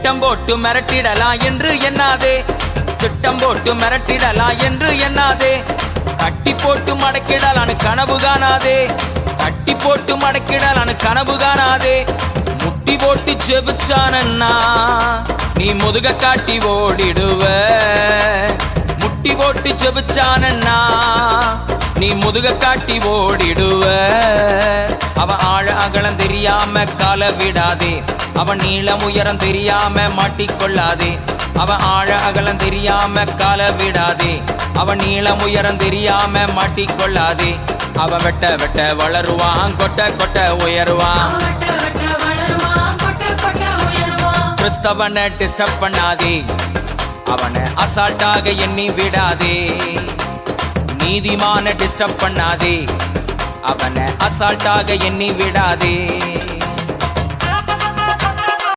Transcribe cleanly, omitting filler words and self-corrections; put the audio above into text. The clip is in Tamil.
திட்டம் போட்டு மிரட்டிடலாம் என்று எண்ணாதே, திட்டம் போட்டு மிரட்டிடலாம் என்று எண்ணாதே. கட்டி போட்டு மடக்கிடலான்னு கனவு காணாதே, கட்டி போட்டு மடக்கிடலான்னு கனவு காணாதே. முட்டி போட்டு ஜெபிச்சானன்னா நீ முதுக காட்டி ஓடிடுவ, முட்டி போட்டு ஜெபிச்சானன்னா நீ முதுக காட்டி ஓடிடுவ. அவன் ஆழ அகலம் தெரியாம கால விடாதே, அவன் நீளம் உயரம் தெரியாம மாட்டிக்கொள்ளாதே. அவன் ஆழ அகலம் தெரியாம கால விடாதே, அவன் நீளம் உயரம் தெரியாம மாட்டிக்கொள்ளாதே. அவன் வெட்ட வெட்ட வளருவான், கொட்ட கொட்ட உயருவான். கிறிஸ்தவனை டிஸ்டர்ப் பண்ணாதே, அவனை அசால்ட்டாக எண்ணி விடாதே. நீதிமான டிஸ்டர்ப் பண்ணாதே, அவனை அசால்ட்டாக எண்ணி விடாதே.